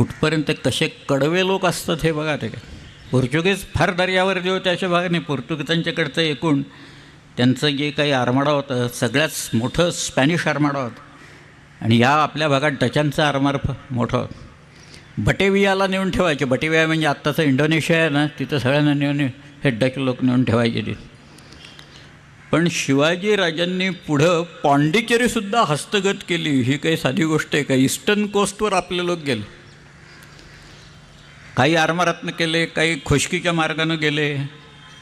कुठपर्यंत कसे कडवे लोक असतात हे बघा. ते काय पोर्तुगीज फार दर्यावर जे होते अशा भागाने पोर्तुगीजांच्याकडचं एकूण त्यांचं जे काही आरमाडा होतं सगळ्यात मोठं स्पॅनिश आरमाडा होतं. आणि या आपल्या भागात डचांचा आरमार मोठं होतं. बटेवियाला नेऊन ठेवायचे. बटेविया म्हणजे आत्ताचं इंडोनेशिया आहे ना, तिथं सगळ्यांना नेऊन हे डच लोक नेऊन ठेवायचे तिथे. पण शिवाजीराजांनी पुढं पाँडिचेरीसुद्धा हस्तगत केली. ही काही साधी गोष्ट आहे का? ईस्टर्न कोस्टवर आपले लोक गेले. काही आरमारातनं केले, काही खुशकीच्या मार्गानं गेले.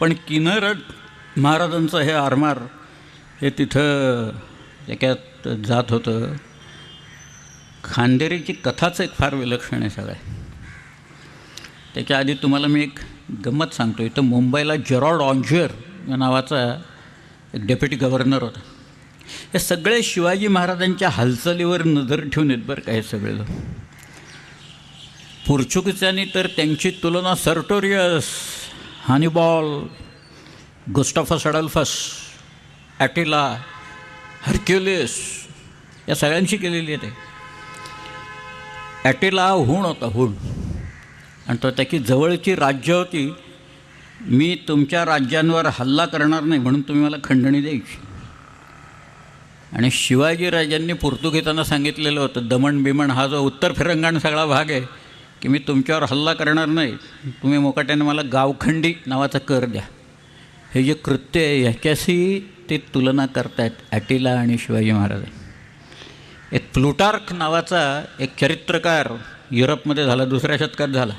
पण किन्नर महाराजांचं हे आरमार हे तिथं त्याच्यात जात होतं. खांदेरीची कथाच एक फार विलक्षण आहे सगळ्या. त्याच्या आधी तुम्हाला मी एक गंमत सांगतो. इथं मुंबईला जेरॉल्ड ऑन्जर या नावाचा एक डेप्युटी गव्हर्नर होता. हे सगळे शिवाजी महाराजांच्या हालचालीवर नजर ठेवून येत बरं का हे सगळे लोक. पोर्चुगीजांनी तर त्यांची तुलना सर्टोरियस, हानिबॉल, गुस्टाफस अडल्फस, ॲटिला, हर्क्युलिस या सगळ्यांशी केलेली आहे. ते ॲटिला हूण होता, हूण. आणि तो त्याची जवळची राज्य होती. मी तुमच्या राज्यांवर हल्ला करणार नाही म्हणून तुम्ही मला खंडणी द्यायची. आणि शिवाजीराजांनी पोर्तुगीजांना सांगितलेलं होतं, दमण बिमण हा जो उत्तर फिरंगाण सगळा भाग आहे की मी तुमच्यावर हल्ला करणार नाही, तुम्ही मोकाट्याने मला गावखंडी नावाचा कर द्या. हे जे कृत्य आहे ह्याच्याशी ते तुलना करतायत ॲटिला आणि शिवाजी महाराज. एक प्लुटार्क नावाचा एक चरित्रकार युरोपमध्ये झाला, 2ऱ्या शतकात झाला.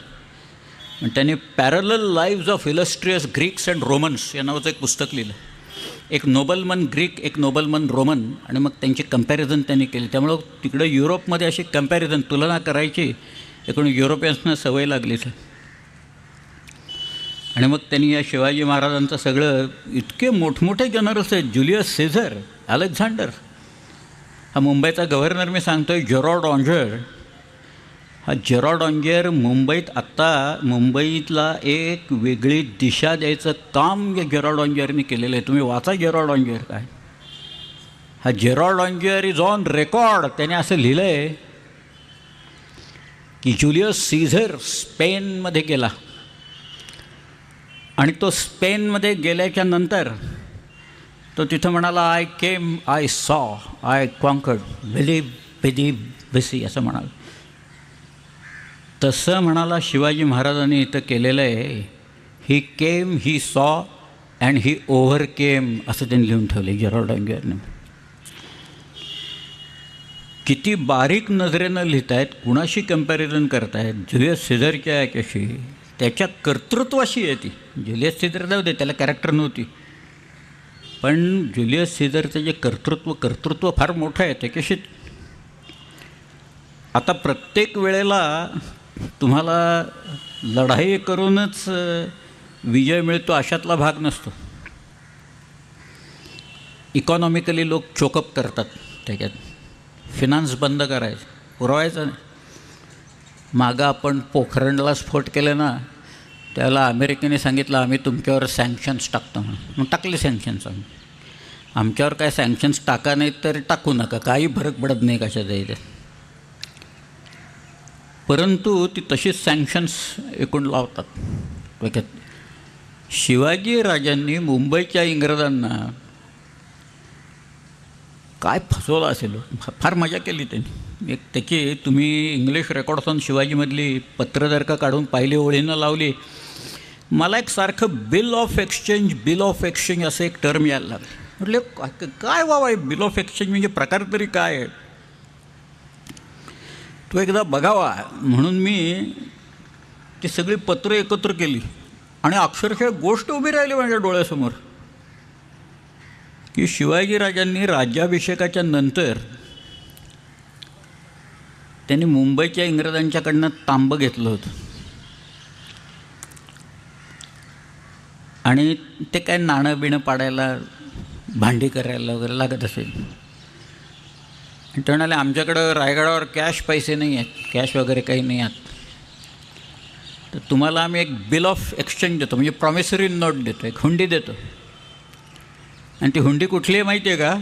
आणि त्याने parallel leaves of illustrious Greeks and Romans या नावाचं एक पुस्तक लिहिलं. एक नोबलमन ग्रीक, एक नोबलमन रोमन, आणि मग त्यांची कंपॅरिझन त्यांनी केली. त्यामुळं तिकडं युरोपमध्ये अशी कंपॅरिझन तुलना करायची एकूण युरोपियन्सना सवय लागलीच. आणि मग त्यांनी या शिवाजी महाराजांचं सगळं इतके मोठमोठे जनरल्स आहेत. जुलियस सीझर, अलेक्झांडर, हा मुंबईचा गव्हर्नर मी सांगतो आहे, जेरॉल्ड ऑन्जर. हा जेरॉल्ड ऑन्जर मुंबईत आत्ता मुंबईतला एक वेगळी दिशा द्यायचं काम या जेरॉल्ड ऑन्जरनी केलेलं आहे. तुम्ही वाचा जेरॉल्ड ऑन्जर काय. हा जेरॉल्ड ऑन्जर इज ऑन रेकॉर्ड. त्याने असं लिहिलं आहे की जुलियस सीझर स्पेनमध्ये गेला आणि तो स्पेनमध्ये गेल्याच्या नंतर तो तिथं म्हणाला, I came, I saw, I conquered, विसी असं म्हणाल. तसं म्हणाला शिवाजी महाराजांनी इथं केलेलं आहे. ही केम, ही सॉ अँड ही ओव्हरकेम असं त्यांनी लिहून ठेवलं जेरॉल्ड ऑन्जरने. किती बारीक नजरेनं लिहित आहेत, कुणाशी कंपॅरिझन करतायत. जुलियस सीझरच्या याच्याशी, त्याच्या कर्तृत्वाशी आहे ती. जुलियस सीझर जाऊ दे, त्याला कॅरेक्टर नव्हती, पण जुलियस सीझरचं जे कर्तृत्व फार मोठं आहे त्याच्याशी. आता प्रत्येक वेळेला तुम्हाला लढाई करूनच विजय मिळतो अशातला भाग नसतो. इकॉनॉमिकली लोक चोकअप करतात. त्याच्यात फिनान्स बंद करायचं, पुरवायचं नाही. मागं आपण पोखरणला स्फोट केले ना, त्याला अमेरिकेने सांगितलं आम्ही तुमच्यावर सँक्शन्स टाकतो म्हणून. मग टाकले सँक्शन्स. आमच्यावर काय सँक्शन्स टाका नाहीत तर टाकू नका, काही फरक पडत नाही कशाचा इथे. परंतु ती तशीच सँक्शन्स एकूण लावतात. शिवाजीराजांनी मुंबईच्या इंग्रजांना काय फसवलं असेल, फार मजा केली त्यांनी. एक त्याची तुम्ही इंग्लिश रेकॉर्ड्स ऑन शिवाजीमधली पत्र जर का काढून पाहिली, ओळीनं लावली, मला एक सारखं बिल ऑफ एक्सचेंज असं एक टर्म यायला लागलं. म्हटलं काय बाबा बिल ऑफ एक्सचेंज म्हणजे प्रकार तरी काय आहे, तो एकदा बघावा म्हणून मी ती सगळी पत्र एकत्र केली. आणि अक्षरशः गोष्ट उभी राहिली माझ्या डोळ्यासमोर की शिवाजीराजांनी राज्याभिषेकाच्या नंतर त्यांनी मुंबईच्या इंग्रजांच्याकडनं तांबं घेतलं होतं. आणि ते काय नाणं बिणं पाडायला, भांडी करायला वगैरे लागत असेल. आणि ते म्हणाले आमच्याकडं रायगडावर कॅश पैसे नाही आहेत, कॅश वगैरे काही नाही आहेत, तर तुम्हाला आम्ही एक बिल ऑफ एक्सचेंज देतो, म्हणजे प्रॉमिसरी नोट देतो, एक हुंडी देतो. आणि ती हुंडी कुठली आहे माहिती आहे का?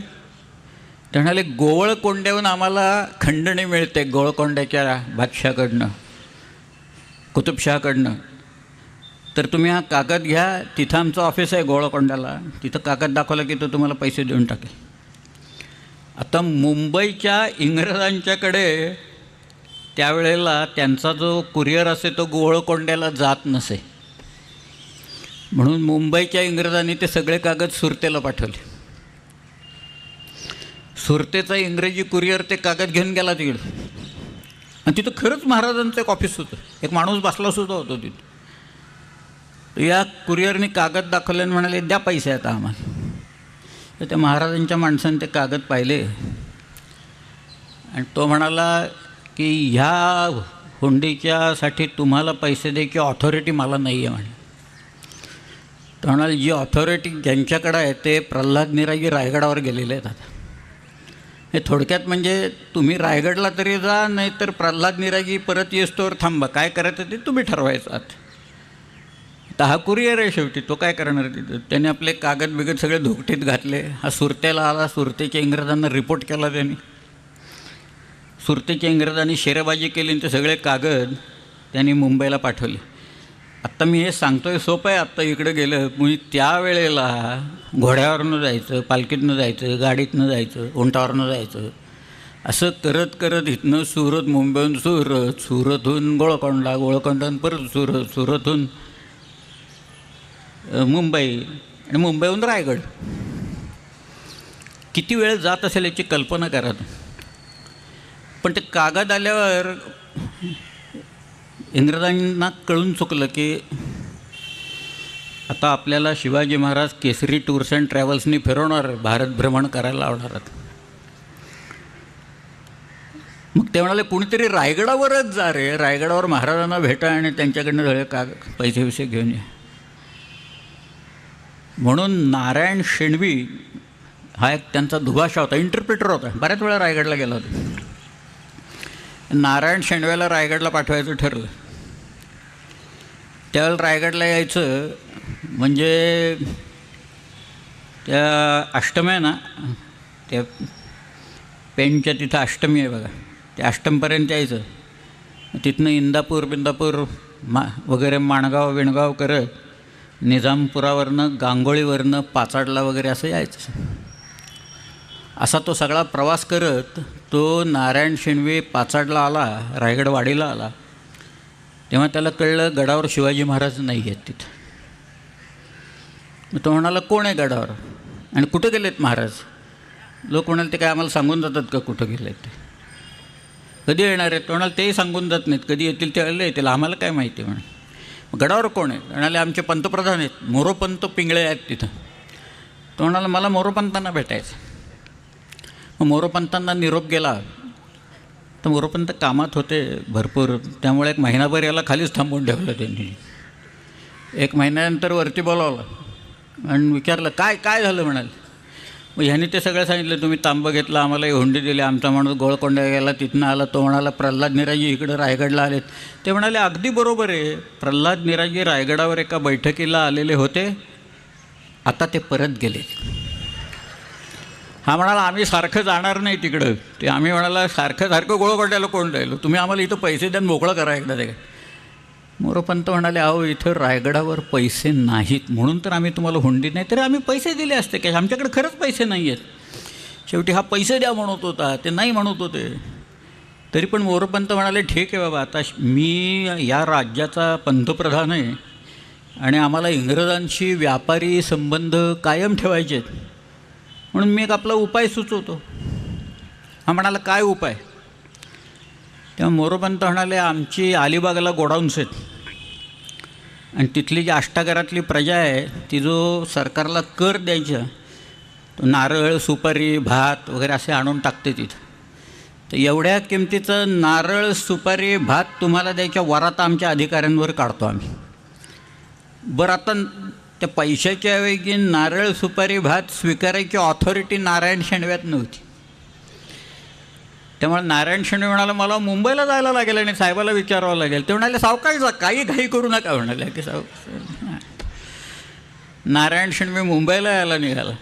ते म्हणाले गोवळकोंड्याहून आम्हाला खंडणी मिळते, गोवळकोंड्याच्या बादशाकडनं. कुतुबशहाकडनं, तर तुम्ही हा कागद घ्या, तिथं आमचं ऑफिस आहे गोळकोंड्याला, तिथं कागद दाखवला की तो तुम्हाला पैसे देऊन टाकेल. आता मुंबईच्या इंग्रजांच्याकडे त्यावेळेला त्यांचा जो कुरिअर असे तो गोळकोंड्याला जात नसे, म्हणून मुंबईच्या इंग्रजांनी ते सगळे कागद सुरतेला पाठवले. सुरतेचा इंग्रजी कुरिअर ते कागद घेऊन गेला तिकडं, आणि तिथं खरंच महाराजांचं एक ऑफिस होतं, एक माणूस बसलासुद्धा होतो तिथं. या कुरिअरने कागद दाखवले आणि म्हणाले द्या पैसे आता आम्हाला. तर त्या महाराजांच्या माणसाने ते कागद पाहिले आणि तो म्हणाला की ह्या हुंडीच्यासाठी तुम्हाला पैसे द्यायची ऑथॉरिटी मला नाही आहे म्हणे. तो म्हणाले जी ऑथॉरिटी ज्यांच्याकडं आहे ते प्रल्हाद निरागी रायगडावर गेलेले आहेत. आता हे थोडक्यात म्हणजे तुम्ही रायगडला तरी जा, नाही तर प्रल्हाद निरागी परत येस्तोवर थांबा, काय करायचं ते तुम्ही ठरवायचं. आता हा कुरिअर आहे शेवटी, तो काय करणार तिथं. त्याने आपले कागद बिगद सगळे धोकटीत घातले. हा सुरतेला आला, सुरतेच्या इंग्रजांना रिपोर्ट केला त्यांनी. सुरतेच्या इंग्रजांनी शेरेबाजी केली आणि ते सगळे कागद त्यांनी मुंबईला पाठवले. आत्ता मी हे सांगतो आहे सोपं आहे, आत्ता इकडं गेलं म्हणजे त्यावेळेला घोड्यावरनं जायचं, पालखीतनं जायचं, गाडीतनं जायचं, उंटावरनं जायचं, असं करत करत इथनं सुरत, मुंबईहून सुरत, सुरतहून गोळकोंडा, गोळकोंडाहून परत सुरत, सुरतहून मुंबई आणि मुंबईहून रायगड. किती वेळ जात असेल याची कल्पना करा. पण ते कागद आल्यावर इंग्रजांना कळून चुकलं की आता आपल्याला शिवाजी महाराज केसरी टूर्स अँड ट्रॅव्हल्सनी फिरवणार, भारत भ्रमण करायला लावणार. मग ते म्हणाले कुणीतरी रायगडावरच जा रे, रायगडावर महाराजांना भेटा आणि त्यांच्याकडनं सगळे पैसे विषय घेऊन या. म्हणून नारायण शेणवी हा एक त्यांचा दुभाषा होता, इंटरप्रिटर होता, बऱ्याच वेळा रायगडला गेला होता. नारायण शेणव्याला रायगडला पाठवायचं ठरलं. त्यावेळेला रायगडला यायचं म्हणजे त्या अष्टमी आहे ना, त्या पेणच्या तिथं अष्टमी आहे बघा, त्या अष्टमपर्यंत यायचं. तिथनं इंदापूर बिंदापूर वगैरे माणगाव विणगाव करत निजामपुरावरनं, गांगोळीवरनं, पाचाडला वगैरे असं यायचं. असा तो सगळा प्रवास करत तो नारायण शेणवी पाचाडला आला, रायगडवाडीला आला. तेव्हा त्याला कळलं गडावर शिवाजी महाराज नाही आहेत तिथं. मग तो म्हणाला कोण आहे गडावर आणि कुठं गेलेत महाराज. लोक म्हणाले ते काय आम्हाला सांगून जातात का कुठं गेले ते, कधी येणार आहेत. तो म्हणाले तेही सांगून जात नाहीत, कधी येतील त्यावेळेला येतील, आम्हाला काय माहिती म्हणे. गडावर कोण आहे. म्हणाले आमचे पंतप्रधान आहेत, मोरोपंत पिंगळे आहेत तिथं. तो म्हणाला मला मोरोपंतांना भेटायचं. मग मोरोपंतांना निरोप गेला तर मोरोपंत कामात होते भरपूर, त्यामुळे एक महिनाभर याला खालीच थांबवून ठेवलं त्यांनी. एक महिन्यानंतर वरती बोलावलं आणि विचारलं काय काय झालं म्हणाले. मग ह्याने ते सगळं सांगितलं, तुम्ही तांबं घेतलं, आम्हाला हुंडी दिली, आमचा माणूस गोळकोंडा गेला, तिथनं आला. तो म्हणाला प्रल्हाद निराजी इकडं रायगडला आलेत. ते म्हणाले अगदी बरोबर आहे, प्रल्हाद निराजी रायगडावर एका बैठकीला आलेले होते, आता ते परत गेले. हा म्हणाला आम्ही सारखं जाणार नाही तिकडं. ते आम्ही म्हणाला सारखं गोळकोंड्याला कोण राहिलो, तुम्ही आम्हाला इथं पैसे द्या मोकळं करा एकदा ते. मोरोपंत म्हणाले अहो इथं रायगडावर पैसे नाहीत म्हणून तर आम्ही तुम्हाला हुंडी, नाही तर आम्ही पैसे दिले असते की आमच्याकडे खरंच पैसे नाही आहेत. शेवटी हा पैसे द्या म्हणत होता, ते नाही म्हणत होते. तरी पण मोरोपंत म्हणाले ठीक आहे बाबा, आता मी या राज्याचा पंतप्रधान आहे आणि आम्हाला इंग्रजांशी व्यापारी संबंध कायम ठेवायचे आहेत, म्हणून मी एक आपला उपाय सुचवतो. हा म्हणाला काय उपाय. तेव्हा मोरोपंत म्हणाले आमची अलिबागला गोडाऊन्स आहेत आणि तिथली जी अष्टागरातली प्रजा आहे ती जो सरकारला कर द्यायचा तो नारळ सुपारी भात वगैरे असे आणून टाकते तिथं. तर एवढ्या किमतीचं नारळ सुपारी भात तुम्हाला द्यायच्या वरात आमच्या अधिकाऱ्यांवर काढतो आम्ही. बरं आता त्या पैशाच्या ऐवजी नारळ सुपारी भात स्वीकारायची ऑथॉरिटी नारायण शेणव्यात नव्हती. त्यामुळे नारायण शेणवे म्हणाला मला मुंबईला जायला लागेल आणि साहेबाला विचारावं लागेल. ते म्हणाले सावकाश जा, काही घाई करू नका म्हणाले की नारायण शेणवे मुंबईला यायला निघाला.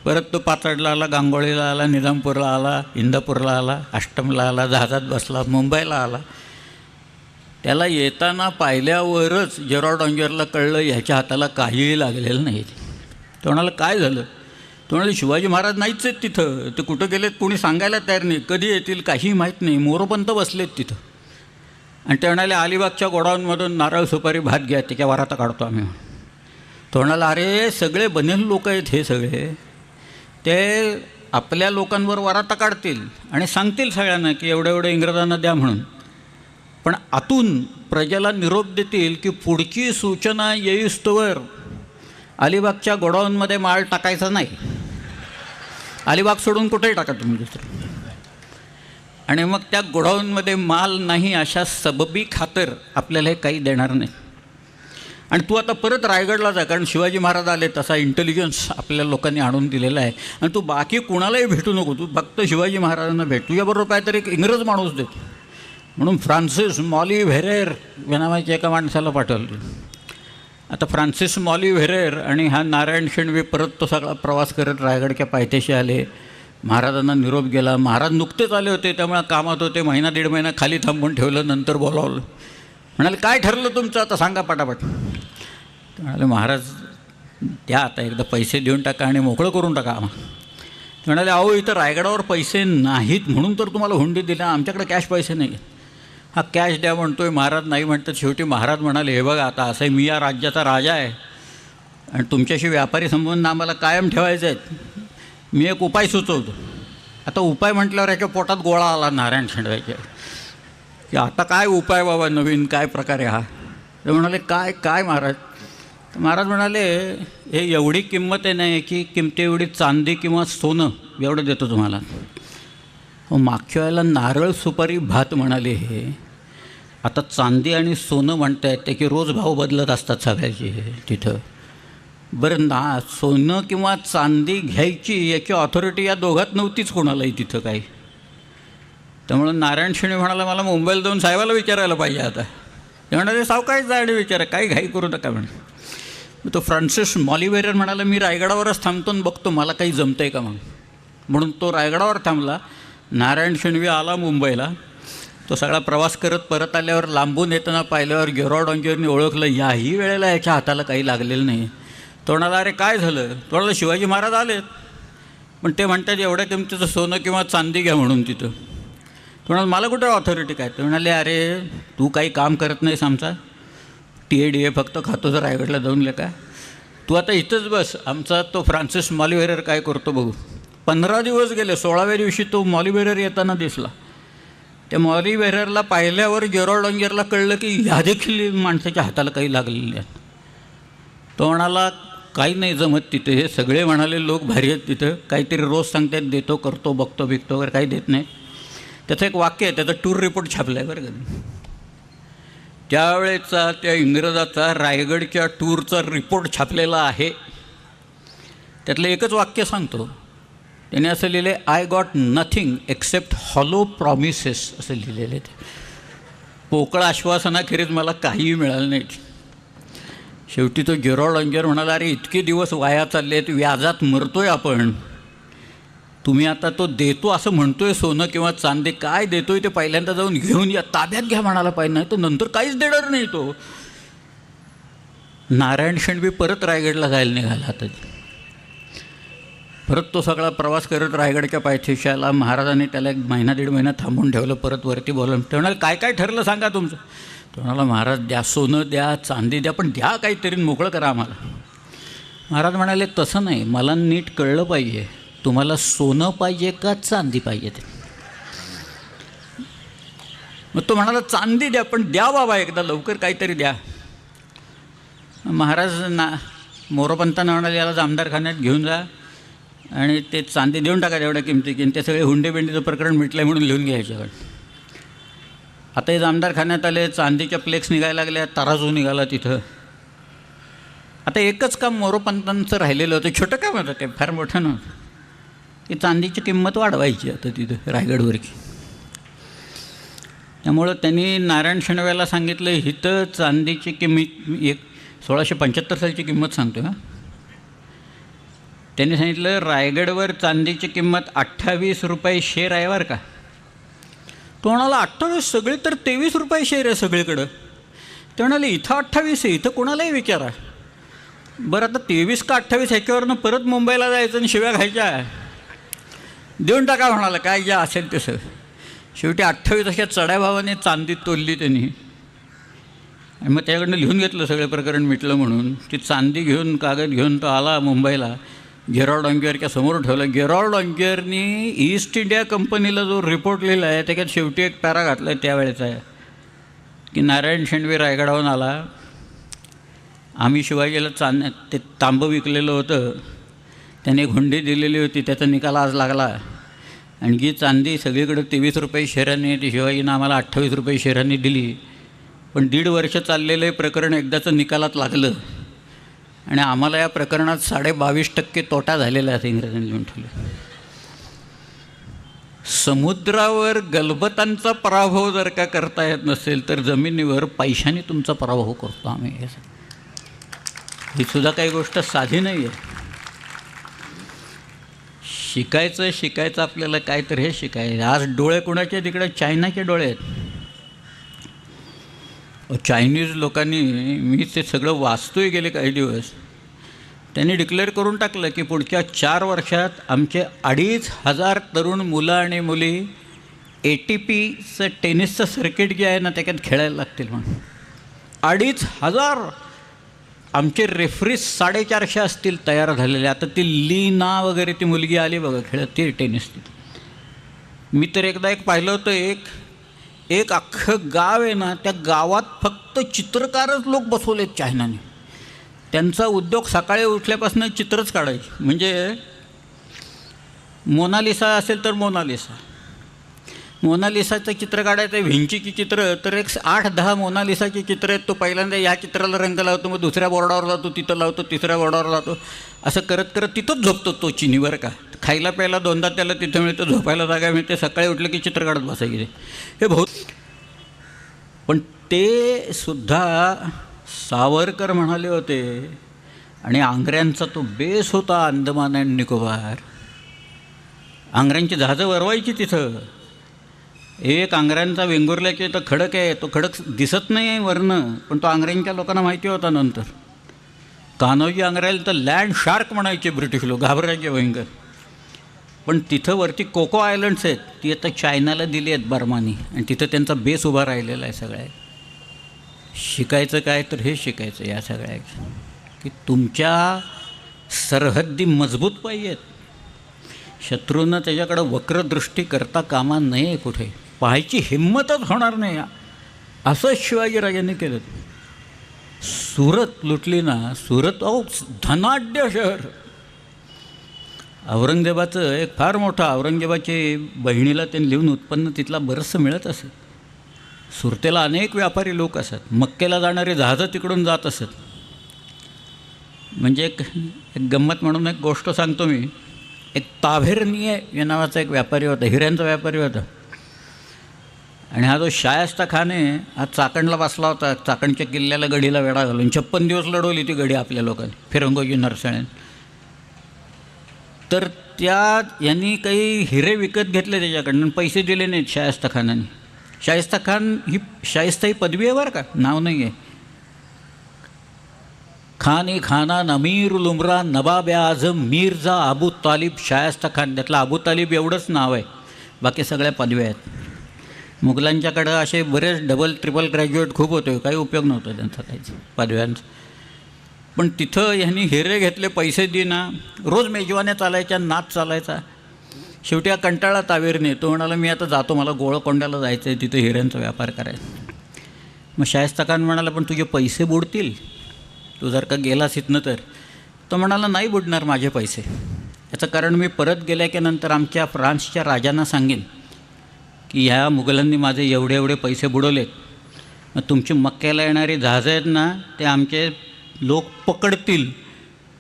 परत तो पाचडला आला, गांगोळीला आला, निजामपूरला आला, इंदापूरला आला, अष्टमला आला, जहाजात बसला, मुंबईला आला. त्याला येताना पाहिल्यावरच जेरॉड ऑंजरला कळलं ह्याच्या हाताला काहीही लागलेलं नाही. तो म्हणाला काय झालं? तो म्हणाले शिवाजी महाराज नाहीच आहेत तिथं, ते कुठं गेलेत कोणी सांगायला तयार नाही, कधी येतील काही माहीत नाही, मोरोपंत बसलेत तिथं. आणि ते म्हणाले अलिबागच्या गोडाऊनमधून नारळ सुपारी भात घ्या, त्याच्या वराता काढतो आम्ही. तो म्हणाला अरे सगळे बनेल लोक आहेत हे सगळे, ते आपल्या लोकांवर वराता काढतील आणि सांगतील सगळ्यांना की एवढं एवढं इंग्रजांना द्या म्हणून, पण आतून प्रजेला निरोप देतील की पुढची सूचना येईस्तोवर अलिबागच्या गोडाऊनमध्ये माल टाकायचा नाही, अलिबाग सोडून कुठेही टाका तुम्ही दुसरं. आणि मग त्या गोडाऊनमध्ये माल नाही अशा सबबी खातर आपल्याला हे काही देणार नाही. आणि तू आता परत रायगडला जा, कारण शिवाजी महाराज आले तसा इंटेलिजन्स आपल्या लोकांनी आणून दिलेला आहे, आणि तू बाकी कुणालाही भेटू नको, तू फक्त शिवाजी महाराजांना भेट, तुझ्याबरोबर काहीतरी एक इंग्रज माणूस दे. म्हणून फ्रान्सिस मॉली व्हेरेर या नावाच्या एका माणसाला पाठवलं. आता फ्रान्सिस मॉली व्हेरेर आणि हा नारायण शेणवी परत तो सगळा प्रवास करत रायगडच्या पायथ्याशी आले. महाराजांना निरोप गेला. महाराज नुकतेच आले होते त्यामुळे कामात होते, महिना दीड महिना खाली थांबून ठेवलं, नंतर बोलावलं. म्हणाले काय ठरलं तुमचं आता सांगा पटापट. म्हणाले महाराज द्या आता एकदा पैसे देऊन टाका आणि मोकळं करून टाका. म्हणाले अहो इथं रायगडावर पैसे नाहीत म्हणून तर तुम्हाला हुंडी दिला, आमच्याकडे कॅश पैसे नाही. हा कॅश द्या म्हणतोय, महाराज नाही म्हणतात. शेवटी महाराज म्हणाले हे बघा आता असं मी या राज्याचा राजा आहे आणि तुमच्याशी व्यापारी संबंध आम्हाला कायम ठेवायचे आहेत, मी एक उपाय सुचवतो. आता उपाय म्हटल्यावर याच्या पोटात गोळा आला नारायण शेणव्याच्या की आता काय उपाय बाबा नवीन काय प्रकार आहे हा. ते म्हणाले काय काय महाराज. तर महाराज म्हणाले हे एवढी किंमत आहे नाही की किमती एवढी चांदी किंवा सोनं एवढं देतो तुम्हाला. हो मागच्या वेळेला नारळ सुपारी भात म्हणाले हे, आता चांदी आणि सोनं म्हणत आहेत ते की रोज भाव बदलत असतात सगळ्याचे तिथं. बरं सोनं किंवा चांदी घ्यायची याची ऑथॉरिटी या दोघात नव्हतीच कोणालाही तिथं काही. त्यामुळं नारायण शेणे म्हणाला मला मुंबईला जाऊन साहेबाला विचारायला पाहिजे आता. ते म्हणाले सावकाश जा आणि विचारा, काही घाई करू नका म्हणे. तो फ्रान्सिस मॉली व्हेरेर म्हणाला मी रायगडावरच थांबतो आणि बघतो मला काही जमतं आहे का म्हणून तो रायगडावर थांबला. नारायण शेणवी आला मुंबईला. तो सगळा प्रवास करत परत आल्यावर लांबून येताना पाहिल्यावर जेरॉड ऑंजरने ओळखलं याही वेळेला याच्या हाताला काही लागलेलं नाही. तो म्हणाला अरे काय झालं. तो म्हणाला शिवाजी महाराज आलेत पण ते म्हणतात एवढ्या किमतीचं सोनं किंवा चांदी घ्या म्हणून तिथं. तो म्हणाला मला कुठं ऑथॉरिटी काय. ते म्हणाले अरे तू काही काम करत नाहीस आमचा, TADA फक्त खातो तर रायगडला जाऊन लेका, तू आता इथंच बस, आमचा तो फ्रान्सिस मॉली व्हेरेर काय करतो बघू. 15 दिवस गेले. 16व्या दिवशी तो मॉली व्हेरेर येताना दिसला. त्या मॉली व्हेरेरला पाहिल्यावर जेरॉड ऑंजरला कळलं की ह्या देखील माणसाच्या हाताला काही लागलेले आहेत. तो म्हणाला काही नाही जमत तिथे, हे सगळे म्हणाले लोक भारी आहेत तिथं, काहीतरी रोज सांगतात देतो करतो बघतो बिकतो वगैरे काही देत नाही. त्याचं एक वाक्य आहे, त्याचा टूर रिपोर्ट छापला आहे बरं का. त्यावेळेचा त्या इंग्रजाचा रायगडच्या टूरचा रिपोर्ट छापलेला आहे. त्यातलं एकच वाक्य सांगतो. त्याने असं लिहिलं आहे I got nothing accept hollow promises असं लिहिलेलं आहे. पोकळ आश्वासनाखेरीज मला काहीही मिळालं नाही. शेवटी तो जेरॉड ऑंजर म्हणाला अरे इतके दिवस वाया चालले आहेत, व्याजात मरतोय आपण, तुम्ही आता तो देतो असं म्हणतोय सोनं किंवा चांदी, काय देतोय ते पहिल्यांदा जाऊन घेऊन या, ताब्यात घ्या म्हणाला पाहिजे, नाही तर नंतर काहीच देणार नाही तो. नारायण शेणवी परत रायगडला जायला निघाला. आता परत तो सगळा प्रवास करत रायगडच्या पायथ्याशी आला. महाराजांनी त्याला एक महिना दीड महिना थांबून ठेवलं, परत वरती बोलवलं. ते म्हणाले काय काय ठरलं सांगा तुमचं. तो म्हणाला महाराज द्या सोनं द्या चांदी द्या पण द्या काहीतरी मोकळं करा आम्हाला. महाराज म्हणाले तसं नाही, मला नीट कळलं पाहिजे तुम्हाला सोनं पाहिजे का चांदी पाहिजे ते. मग तो म्हणाला चांदी द्या पण द्या बाबा एकदा लवकर काहीतरी द्या. महाराज मोरोपंतांना म्हणाले याला जामदारखान्यात घेऊन जा आणि ते चांदी देऊन टाका एवढ्या किमतीची, आणि ते सगळे हुंडेबिंडीचं प्रकरण मिटलं आहे म्हणून लिहून घ्यायचं. आता हे जामदारखान्यात आले, चांदीच्या फ्लेक्स निघायला लागल्या, तराजू निघाला तिथं. आता एकच काम मोरोपंतांचं राहिलेलं होतं, छोटं काम होतं ते, फार मोठं नव्हतं. की चांदीची किंमत वाढवायची आता तिथं रायगडवरची. त्यामुळं त्यांनी नारायण शेणव्याला सांगितलं इथं चांदीची किंमत 1675 सालची किंमत सांगतो हां. त्यांनी सांगितलं रायगडवर चांदीची किंमत 28 रुपये शेर आहे बरं का. तो म्हणाला 28, सगळे तर 23 रुपये शेअर आहे सगळीकडं. ते म्हणाले इथं 28 आहे, इथं कोणालाही विचारा. बरं आता 23 का 28 ह्याच्यावरनं परत मुंबईला जायचं आणि शिव्या खायच्या, देऊन टाका म्हणाला, काय ज्या असेल तसं. शेवटी 28 अशा चढ्या भावाने चांदी तोलली त्यांनी आणि मग त्याकडनं लिहून घेतलं सगळं प्रकरण मिटलं म्हणून. ती चांदी घेऊन, कागद घेऊन तो आला मुंबईला, गेरॉल्ड ऑन्गियरच्या समोर ठेवलं. गेरॉल्ड ऑन्गियरनी ईस्ट इंडिया कंपनीला जो रिपोर्ट लिहिला आहे त्याच्यात शेवटी एक पॅरा घातला आहे त्यावेळेचा आहे की नारायण शेंडवे रायगडावरून आला, आम्ही शिवाजीला ते तांबं विकलेलं होतं, त्याने एक हुंडी दिलेली होती, त्याचा निकाल आज लागला आणि जी चांदी सगळीकडे 23 रुपये शेअरांनी, ती शिवाजीनं आम्हाला 28 रुपये शेअरांनी दिली. पण 1.5 वर्ष चाललेलं हे प्रकरण एकदाचं निकालात लागलं आणि आम्हाला या प्रकरणात 22.5% तोटा झालेला आहे, इंग्रजांनी लिहून ठेवलं. समुद्रावर गलबतांचा पराभव जर का करता येत नसेल तर जमिनीवर पैशाने तुमचा पराभव करतो आम्ही. ही सुद्धा काही गोष्ट साधी नाही आहे. शिकायचं आपल्याला काय तर हे शिकायचं. आज डोळे कोणाचे तिकडे चायनाचे डोळे आहेत. चायनीज लोकांनी, मी ते सगळं वाचतोय गेले काही दिवस, त्यांनी डिक्लेअर करून टाकलं की पुढच्या 4 वर्षात आमचे 2,500 तरुण मुलं आणि मुली ATPचं टेनिसचं सर्किट जे आहे ना त्याच्यात खेळायला लागतील म्हणून. 2,500. आमचे रेफरीज 450 असतील तयार झालेले. आता ती लीना वगैरे ती मुलगी आली बघा खेळत, ती टेनिस. मी तर एकदा एक पाहिलं होतं, एक अख्खं गाव आहे ना, त्या गावात फक्त चित्रकारच लोक बसवलेत चायनाने. त्यांचा उद्योग सकाळी उठल्यापासून चित्रच काढायचे. म्हणजे मोनालिसा असेल तर मोनालिसाचं चित्र काढायचं, व्हिंचीची चित्र तर एक 8-10 मोनालिसाची चित्र आहेत. तो पहिल्यांदा ह्या चित्राला रंग लावतो, मग दुसऱ्या बोर्डावर लावतो, तिथं लावतो, तिसऱ्या बोर्डावर लावतो, असं करत करत तिथंच झोपतो तो चिनीवर. का खायला प्यायला 2दा त्याला तिथं मिळतं, झोपायला जागा मिळते, सकाळी उठलं की चित्र काढत बसायचे. हे बहुत. पण ते सुद्धा सावरकर म्हणाले होते आणि आंग्र्यांचा तो बेस होता अंदमान अँड निकोबार. आंग्र्यांची जहाजं वरवायची तिथं. एक आंग्र्यांचा वेंगुर्ल्याचे तर खडक आहे, तो खडक दिसत नाही आहे वरनं, पण तो आंग्र्यांच्या लोकांना माहिती होता. नंतर कान्होजी आंग्र्याला तर लँड शार्क म्हणायचे ब्रिटिश लोक, घाबरायचे भयंकर. पण तिथं वरती कोको आयलंड्स आहेत, ती आता चायनाला दिली आहेत बर्मानी, आणि तिथं त्यांचा बेस उभा राहिलेला आहे. सगळ्या शिकायचं काय तर हे शिकायचं या सगळ्या की तुमच्या सरहद्दी मजबूत पाहिजेत. शत्रूनं त्याच्याकडं वक्रदृष्टी करता कामा नये, कुठे पाहायची हिंमतच होणार नाही. असंच शिवाजीराजांनी केलं. सुरत लुटली ना, सुरत धनाढ्य शहर. औरंगजेबाचं एक फार मोठं, औरंगजेबाची बहिणीला त्यांनी लिहून उत्पन्न तिथला बरंचसं मिळत असत. सुरतेला अनेक व्यापारी लोक असत, मक्केला जाणारे जहाजं तिकडून जात असत. म्हणजे एक गंमत म्हणून एक गोष्ट सांगतो मी. एक ताभेरनीय या नावाचा एक व्यापारी होता, हिऱ्यांचा व्यापारी होता. आणि हा जो शायस्ता खान आहे, हा चाकणला बसला होता. चाकणच्या किल्ल्याला गडीला वेढा घालून 56 दिवस लढवली ती गडी आपल्या लोकांनी, फिरंगोजी नरसळ्याने. तर यांनी काही हिरे विकत घेतले त्याच्याकडनं, पैसे दिले नाहीत शायस्ता खानाने. शायस्ता खान ही शायस्ता ही पदवी आहे बरं का, नाव नाही आहे. खान खानान अमीर लुमरा नवाब आझम मिर्झा अबू तालिब शायस्ता खान. त्यातलं अबू तालिब एवढंच नाव आहे, बाकी सगळ्या पदव्या आहेत. मुघलांच्याकडं असे बरेच डबल ट्रिपल ग्रॅज्युएट खूप होते, काही उपयोग नव्हता त्यांचा काहीच पदव्यांचा. पण तिथं ह्यांनी हिरे घेतले, पैसे देना, रोज मेजवान्या चालायच्या, नाच चालायचा. शेवटी हा कंटाळा तावेरने. तो म्हणाला मी आता जातो, मला गोळकोंड्याला जायचं आहे, तिथं हिऱ्यांचा व्यापार करायचा. मग शायस्ता खान म्हणाला पण तुझे पैसे बुडतील, तू जर का गेलास इथनं तर. तो म्हणाला नाही बुडणार माझे पैसे. याचं कारण मी परत गेल्या की नंतर आमच्या फ्रान्सच्या राजांना सांगेन की ह्या मुघलांनी माझे एवढे एवढे पैसे बुडवलेत. मग तुमची मक्क्याला येणारी जहाजं आहेत ना, ते आमचे लोक पकडतील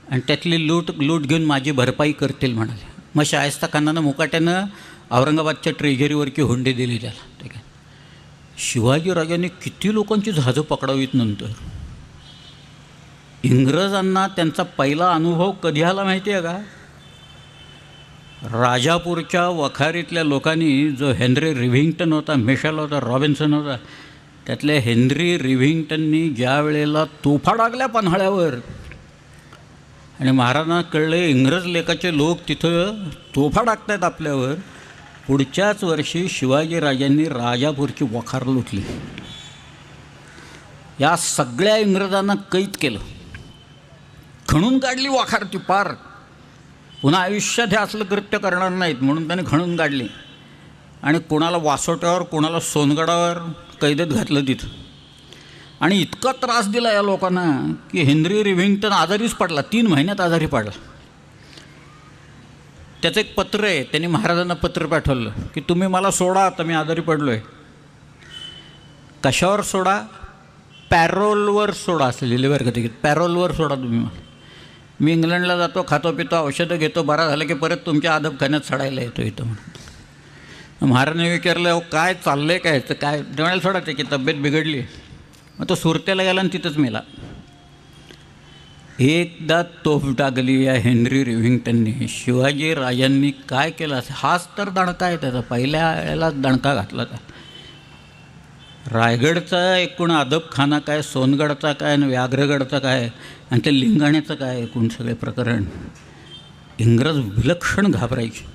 आणि त्यातली लूट घेऊन माझी भरपाई करतील म्हणाले. मग शायस्ता खानानं मुकाट्यानं औरंगाबादच्या ट्रेझरीवरची हुंडी दिली त्याला. ठीक आहे. शिवाजीराजांनी किती लोकांची जहाजं पकडावीत नंतर. इंग्रजांना त्यांचा पहिला अनुभव कधी आला माहिती आहे का? राजापूरच्या वखारीतल्या लोकांनी जो हेनरी रिव्हिंग्टन होता, मिशेल होता, रॉबिन्सन होता, त्यातल्या हेनरी रिव्हिंग्टननी ज्या वेळेला तोफा टाकल्या पन्हाळ्यावर आणि महाराजांना कळले इंग्रज लेखाचे लोक तिथं तोफा टाकतायत आपल्यावर, पुढच्याच वर्षी शिवाजीराजांनी राजापूरची वखार लुटली. या सगळ्या इंग्रजांना कैद केलं, खणून काढली वखार ती पार. पुन्हा आयुष्यात हे असलं कृत्य करणार नाहीत म्हणून त्याने खणून काढली आणि कोणाला वासोट्यावर, कोणाला सोनगडावर कैदेत घातलं तिथं. आणि इतका त्रास दिला या लोकांना की हेनरी रिव्हिंग्टन आजारीच पडला, 3 महिन्यात आजारी पडला. त्याचं एक पत्र आहे, त्यांनी महाराजांना पत्र पाठवलं की तुम्ही मला सोडा, आता मी आजारी पडलो आहे. कशावर सोडा? पॅरोलवर सोडा असं लिहिले बरं का तिकीट, पॅरोलवर सोडा तुम्ही मला. मी इंग्लंडला जातो, खातो पितो, औषधं घेतो, बरा झालं की परत तुमच्या अदबखान्यात चढायला येतो इथं म्हणून. महाराजांनी विचारलं, अहो काय चाललं आहे काय, तर काय म्हणायला सोडा, त्याची तब्येत बिघडली. मग तो सुरत्याला गेला आणि तिथंच मेला. एकदा तोफ टाकली या हेनरी रिव्हिंग्टननी. शिवाजी राजांनी काय केलं असं, हाच तर दणका आहे त्याचा, पहिल्या वेळेला दणका घातला का. रायगडचा एकूण अदबखाना काय, सोनगडचा काय आणि व्याघ्रगडचा काय आणि त्या लिंगाण्याचं काय, एकूण सगळे प्रकरण इंग्रज विलक्षण घाबरायचे.